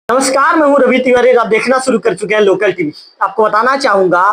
नमस्कार, मैं हूं रवि तिवारी। आप देखना शुरू कर चुके हैं लोकल टीवी। आपको बताना चाहूंगा,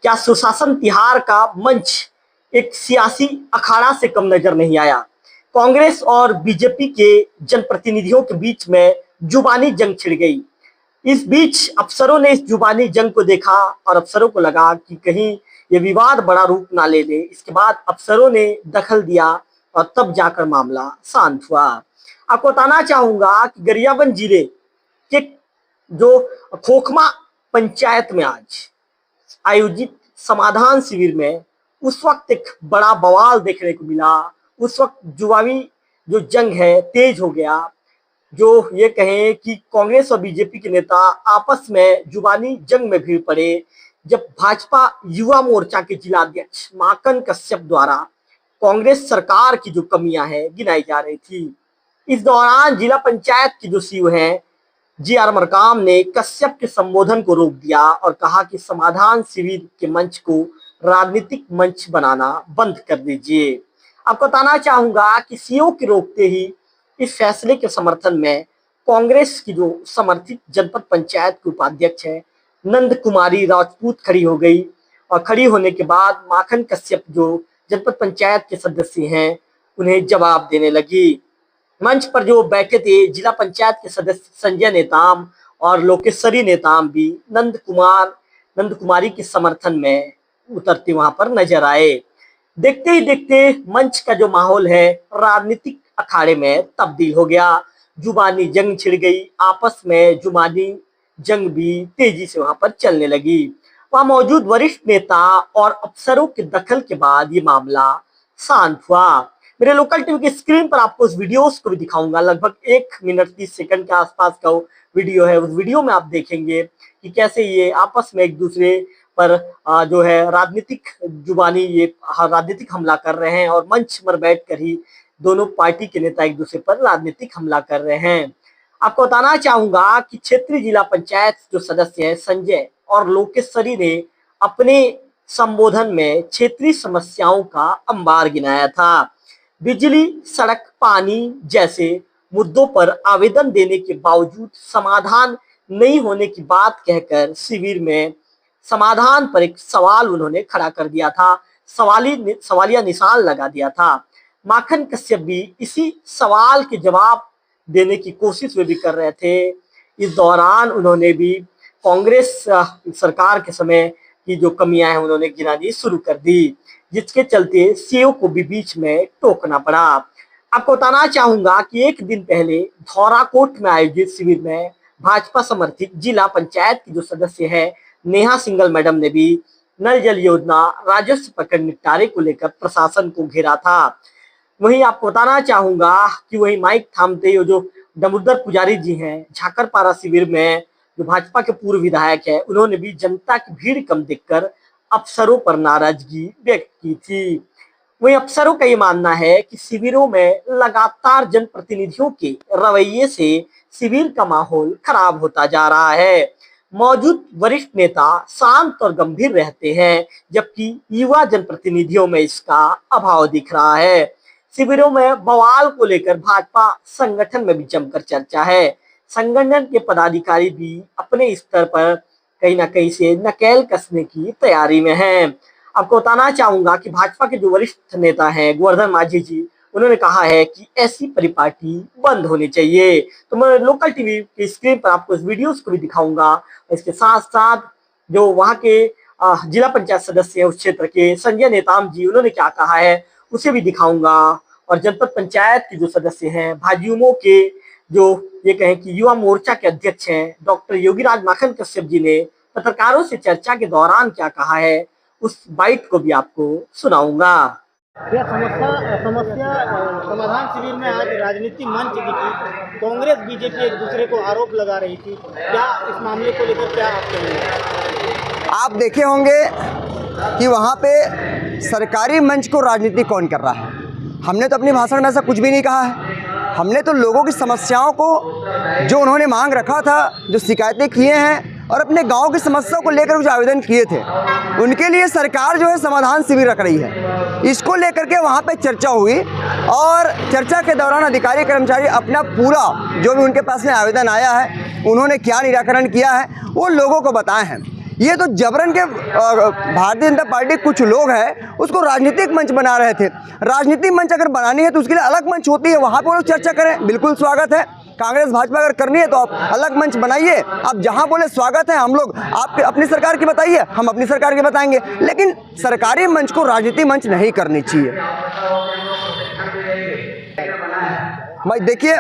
क्या सुशासन तिहार का मंच एक सियासी अखाड़ा से कम नजर नहीं आया। कांग्रेस और बीजेपी के जनप्रतिनिधियों के बीच में जुबानी जंग छिड़ गई। इस बीच अफसरों ने इस जुबानी जंग को देखा और अफसरों को लगा कि कहीं ये विवाद बड़ा रूप ना ले ले। इसके बाद अफसरों ने दखल दिया और तब जाकर मामला शांत हुआ। आपको बताना चाहूंगा कि गरियाबंद जिले के जो खोखमा पंचायत में आज आयोजित समाधान शिविर में उस वक्त एक बड़ा बवाल देखने को मिला। उस वक्त जुबानी जो जंग है तेज हो गया। जो ये कहें कि कांग्रेस और बीजेपी के नेता आपस में जुबानी जंग में भिड़ पड़े, जब भाजपा युवा मोर्चा के जिलाध्यक्ष माकन कश्यप द्वारा कांग्रेस सरकार की जो कमियां हैं गिनाई जा रही थी। इस दौरान जिला पंचायत की जो सीईओ हैं जी.आर. मरकाम ने कश्यप के संबोधन को रोक दिया और कहा कि समाधान शिविर के मंच को राजनीतिक मंच बनाना बंद कर दीजिए। आपको बताना चाहूंगा कि सीईओ के रोकते ही इस फैसले के समर्थन में कांग्रेस की जो समर्थित जनपद पंचायत के उपाध्यक्ष है नंद कुमारी राजपूत खड़ी हो गई। और खड़ी होने के बाद माखन कश्यप जो जनपद पंचायत के सदस्य हैं उन्हें जवाब देने लगी। मंच पर जो बैठे थे जिला पंचायत के सदस्य संजय नेताम और लोकेश्वरी नेताम भी नंद कुमारी के समर्थन में उतरते वहां पर नजर आए। देखते ही देखते मंच का जो माहौल है राजनीतिक अखाड़े में तब्दील हो गया। जुबानी जंग छिड़ गई। आपस में जुबानी जंग भी तेजी से वहां पर चलने लगी। वहां मौजूद वरिष्ठ नेता और अफसरों के दखल के बाद ये मामला शांत हुआ। मेरे लोकल टीवी की स्क्रीन पर आपको उस वीडियोस को भी दिखाऊंगा। लगभग 1 मिनट 30 सेकंड के आसपास का वीडियो है। उस वीडियो में आप देखेंगे कि कैसे ये आपस में एक दूसरे पर जो है राजनीतिक जुबानी ये राजनीतिक हमला कर रहे हैं और मंच पर बैठकर ही दोनों पार्टी के नेता एक दूसरे पर राजनीतिक हमला कर रहे हैं। आपको बताना चाहूंगा कि क्षेत्रीय जिला पंचायत जो सदस्य है संजय और लोकेश्वरी ने अपने संबोधन में क्षेत्रीय समस्याओं का अंबार गिनाया था। बिजली, सड़क, पानी जैसे मुद्दों पर आवेदन देने के बावजूद समाधान नहीं होने की बात कहकर शिविर में समाधान पर एक सवाल उन्होंने खड़ा कर दिया था। सवालिया निशान लगा दिया था। माखन कश्यप भी इसी सवाल के जवाब देने की कोशिश वे भी कर रहे थे। इस दौरान उन्होंने भी कांग्रेस सरकार के समय की जो कमियां हैं उन्होंने गिनानी शुरू कर दी, जिसके चलते सीईओ को भी बीच में टोकना पड़ा। आपको बताना चाहूंगा कि एक दिन पहले धौराकोट में आयोजित शिविर में भाजपा समर्थित जिला पंचायत की जो सदस्य है नेहा सिंगल मैडम ने भी नल जल योजना राजस्व प्रकरण निपटारे को लेकर प्रशासन को घेरा था। वहीं आपको बताना चाहूंगा कि वही माइक थामते जो दामोदर पुजारी जी हैं झाकरपारा शिविर में जो भाजपा के पूर्व विधायक है उन्होंने भी जनता की भीड़ कम देखकर अफसरों पर नाराजगी व्यक्त की थी। वहीं अफसरों का ये मानना है कि शिविरों में लगातार जनप्रतिनिधियों के रवैये से शिविर का माहौल खराब होता जा रहा है। मौजूद वरिष्ठ नेता शांत और गंभीर रहते हैं, जबकि युवा जनप्रतिनिधियों में इसका अभाव दिख रहा है। शिविरों में बवाल को लेकर भाजपा संगठन में भी जमकर चर्चा है। संगठन के पदाधिकारी भी अपने स्तर पर कहीं ना कहीं से नकेल कसने की तैयारी में हैं। आपको बताना चाहूंगा कि भाजपा के जो वरिष्ठ नेता हैं गोवर्धन माझी जी उन्होंने कहा है कि ऐसी परिपाटी बंद होनी चाहिए। तो मैं लोकल टीवी की स्क्रीन पर आपको इस वीडियोस को भी दिखाऊंगा। इसके साथ साथ जो वहां के जिला पंचायत सदस्य है उस क्षेत्र के संजय नेताम जी उन्होंने क्या कहा है उसे भी दिखाऊंगा। और जनपद पंचायत के जो सदस्य हैं भाजयुमो के जो ये कहें कि युवा मोर्चा के अध्यक्ष हैं डॉक्टर योगीराज माखन कश्यप जी ने पत्रकारों से चर्चा के दौरान क्या कहा है उस बाइट को भी आपको सुनाऊंगा। समस्या समाधान शिविर में आज राजनीतिक मंच दिखी। कांग्रेस बीजेपी एक दूसरे को आरोप लगा रही थी। क्या इस मामले को लेकर क्या आप कहेंगे? आप देखे होंगे कि वहाँ पे सरकारी मंच को राजनीति कौन कर रहा है। हमने तो अपनी भाषण में ऐसा कुछ भी नहीं कहा है। हमने तो लोगों की समस्याओं को जो उन्होंने मांग रखा था, जो शिकायतें किए हैं और अपने गांव की समस्याओं को लेकर जो आवेदन किए थे उनके लिए सरकार जो है समाधान शिविर रख रही है। इसको लेकर के वहाँ पे चर्चा हुई और चर्चा के दौरान अधिकारी कर्मचारी अपना पूरा जो भी उनके पास में आवेदन आया है उन्होंने क्या निराकरण किया है वो लोगों को बताए हैं। ये तो जबरन के भारतीय जनता पार्टी कुछ लोग हैं उसको राजनीतिक मंच बना रहे थे। राजनीतिक मंच अगर बनानी है तो उसके लिए अलग मंच होती है, वहाँ पर वो लोग चर्चा करें, बिल्कुल स्वागत है। कांग्रेस भाजपा अगर करनी है तो आप अलग मंच बनाइए, आप जहाँ बोले स्वागत है। हम लोग आप अपनी सरकार की बताइए, हम अपनी सरकार की बताएंगे, लेकिन सरकारी मंच को राजनीतिक मंच नहीं करनी चाहिए। भाई देखिए,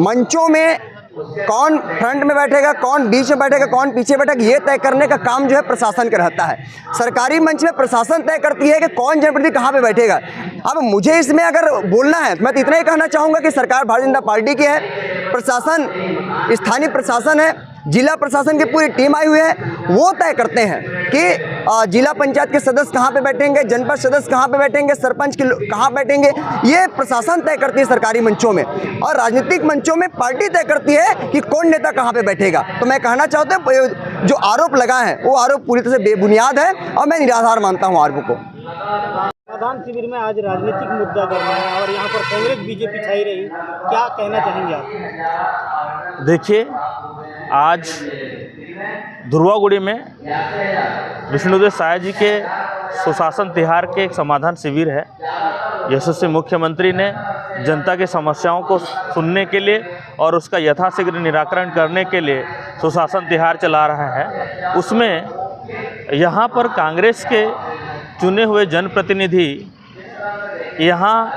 मंचों में कौन फ्रंट में बैठेगा, कौन बीच में बैठेगा, कौन पीछे बैठेगा, ये तय करने का काम जो है प्रशासन का रहता है। सरकारी मंच में प्रशासन तय करती है कि कौन जनप्रतिनिधि कहाँ पे बैठेगा। अब मुझे इसमें अगर बोलना है तो मैं तो इतना ही कहना चाहूँगा कि सरकार भारतीय जनता पार्टी की है, प्रशासन स्थानीय प्रशासन है, जिला प्रशासन की पूरी टीम आई हुई है, वो तय करते हैं कि जिला पंचायत के सदस्य कहाँ पे बैठेंगे, जनपद सदस्य कहाँ पे बैठेंगे, सरपंच के कहाँ बैठेंगे, ये प्रशासन तय करती है सरकारी मंचों में। और राजनीतिक मंचों में पार्टी तय करती है कि कौन नेता कहाँ पे बैठेगा। तो मैं कहना चाहता हूँ जो आरोप लगा है वो आरोप पूरी तरह से बेबुनियाद है और मैं निराधार मानता हूँ आरोप को। समाधान शिविर में आज राजनीतिक मुद्दा करना है और यहाँ पर कांग्रेस बीजेपी छाई रही, क्या कहना चाहेंगे आप? देखिए, आज धुर्वागुड़ी में विष्णुदेव साय जी के सुशासन तिहार के एक समाधान शिविर है। यशस्वी मुख्यमंत्री ने जनता की समस्याओं को सुनने के लिए और उसका यथाशीघ्र निराकरण करने के लिए सुशासन तिहार चला रहा है। उसमें यहाँ पर कांग्रेस के चुने हुए जनप्रतिनिधि यहाँ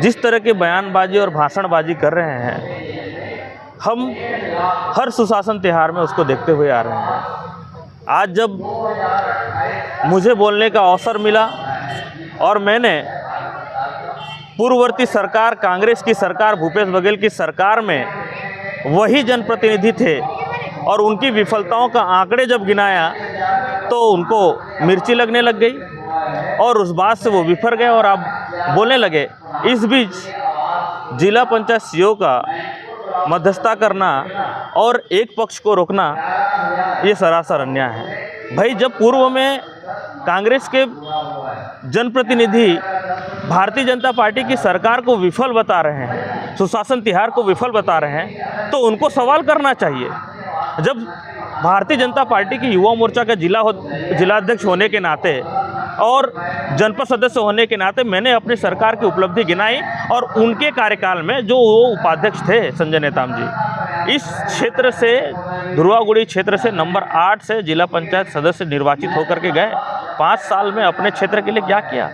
जिस तरह की बयानबाजी और भाषणबाजी कर रहे हैं, हम हर सुशासन तिहार में उसको देखते हुए आ रहे हैं। आज जब मुझे बोलने का अवसर मिला और मैंने पूर्ववर्ती सरकार, कांग्रेस की सरकार, भूपेश बघेल की सरकार में वही जनप्रतिनिधि थे और उनकी विफलताओं का आंकड़े जब गिनाया तो उनको मिर्ची लगने लग गई और उस बात से वो विफर गए और अब बोलने लगे। इस बीच जिला पंचायत सीईओ का मध्यस्थता करना और एक पक्ष को रोकना ये सरासर अन्याय है। भाई, जब पूर्व में कांग्रेस के जनप्रतिनिधि भारतीय जनता पार्टी की सरकार को विफल बता रहे हैं, सुशासन तिहार को विफल बता रहे हैं, तो उनको सवाल करना चाहिए। जब भारतीय जनता पार्टी की युवा मोर्चा का जिलाध्यक्ष होने के नाते और जनपद सदस्य होने के नाते मैंने अपनी सरकार की उपलब्धि गिनाई और उनके कार्यकाल में जो वो उपाध्यक्ष थे संजय नेताम जी, इस क्षेत्र से, धुर्वागुड़ी क्षेत्र से नंबर 8 से जिला पंचायत सदस्य निर्वाचित होकर के गए। 5 साल में अपने क्षेत्र के लिए क्या किया?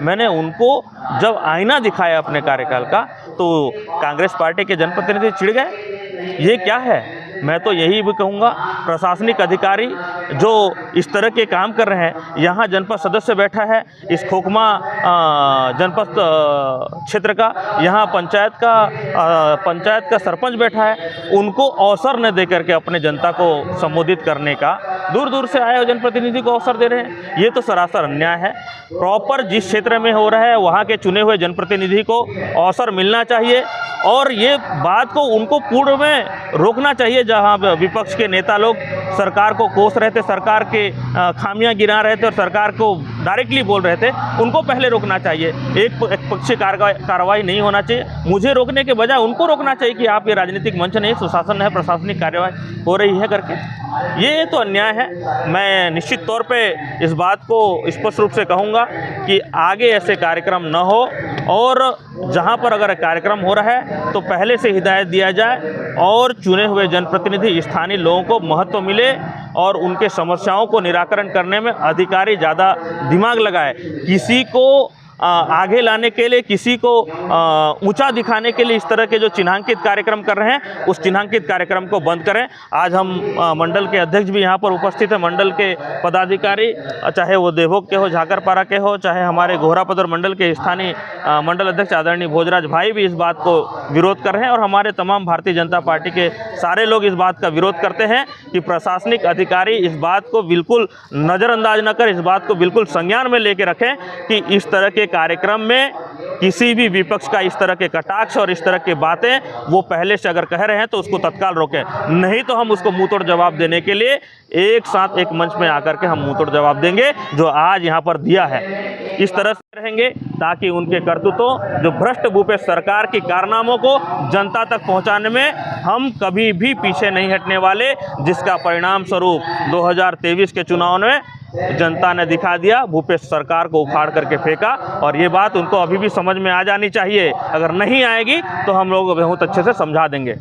मैंने उनको जब आईना दिखाया अपने कार्यकाल का तो कांग्रेस पार्टी के जनप्रतिनिधि चिढ़ गए। ये क्या है? मैं तो यही भी कहूँगा, प्रशासनिक अधिकारी जो इस तरह के काम कर रहे हैं, यहाँ जनपद सदस्य बैठा है इस खोखमा जनपद क्षेत्र का, यहाँ पंचायत का सरपंच बैठा है, उनको अवसर न दे करके अपने जनता को संबोधित करने का दूर दूर से आए जनप्रतिनिधि को अवसर दे रहे हैं। ये तो सरासर अन्याय है। प्रॉपर जिस क्षेत्र में हो रहा है वहाँ के चुने हुए जनप्रतिनिधि को अवसर मिलना चाहिए और ये बात को उनको पूर्व में रोकना चाहिए। जहाँ विपक्ष के नेता लोग सरकार को कोस रहे थे, सरकार के खामियां गिना रहे थे और सरकार को डायरेक्टली बोल रहे थे, उनको पहले रोकना चाहिए। एक पक्षीय कार्रवाई नहीं होना चाहिए। मुझे रोकने के बजाय उनको रोकना चाहिए कि आप ये राजनीतिक मंच नहीं, सुशासन है, प्रशासनिक कार्रवाई हो रही है करके। ये तो अन्याय है। मैं निश्चित तौर पे इस बात को स्पष्ट रूप से कहूँगा कि आगे ऐसे कार्यक्रम न हो और जहाँ पर अगर कार्यक्रम हो रहा है तो पहले से हिदायत दिया जाए और चुने हुए जनप्रतिनिधि स्थानीय लोगों को महत्व मिले और उनके समस्याओं को निराकरण करने में अधिकारी ज़्यादा दिमाग लगाए। किसी को आगे लाने के लिए, किसी को ऊंचा दिखाने के लिए इस तरह के जो चिन्हांकित कार्यक्रम कर रहे हैं, उस चिन्हांकित कार्यक्रम को बंद करें। आज हम मंडल के अध्यक्ष भी यहाँ पर उपस्थित हैं, मंडल के पदाधिकारी, चाहे वो देवभोग के हो, झाकरपारा के हो, चाहे हमारे घोरापदर मंडल के स्थानीय मंडल अध्यक्ष आदरणीय भोजराज भाई भी इस बात को विरोध कर रहे हैं और हमारे तमाम भारतीय जनता पार्टी के सारे लोग इस बात का विरोध करते हैं कि प्रशासनिक अधिकारी इस बात को बिल्कुल नज़रअंदाज न कर, इस बात को बिल्कुल संज्ञान में लेके रखें कि इस तरह के कार्यक्रम में किसी भी विपक्ष का इस तरह के कटाक्ष और इस तरह की बातें वो पहले से अगर कह रहे हैं तो उसको तत्काल रोकें, नहीं तो हम उसको मुंह तोड़ जवाब देने के लिए एक साथ एक मंच में आकर के हम मुंह तोड़ जवाब देंगे, जो आज यहाँ पर दिया है। इस तरह से रहेंगे ताकि उनके करतूतों, जो भ्रष्ट भूपेश सरकार की कारनामों को जनता तक पहुँचाने में हम कभी भी पीछे नहीं हटने वाले, जिसका परिणाम स्वरूप 2023 के चुनाव में जनता ने दिखा दिया, भूपेश सरकार को उखाड़ करके फेंका। और ये बात उनको अभी भी समझ में आ जानी चाहिए, अगर नहीं आएगी तो हम लोग बहुत अच्छे से समझा देंगे।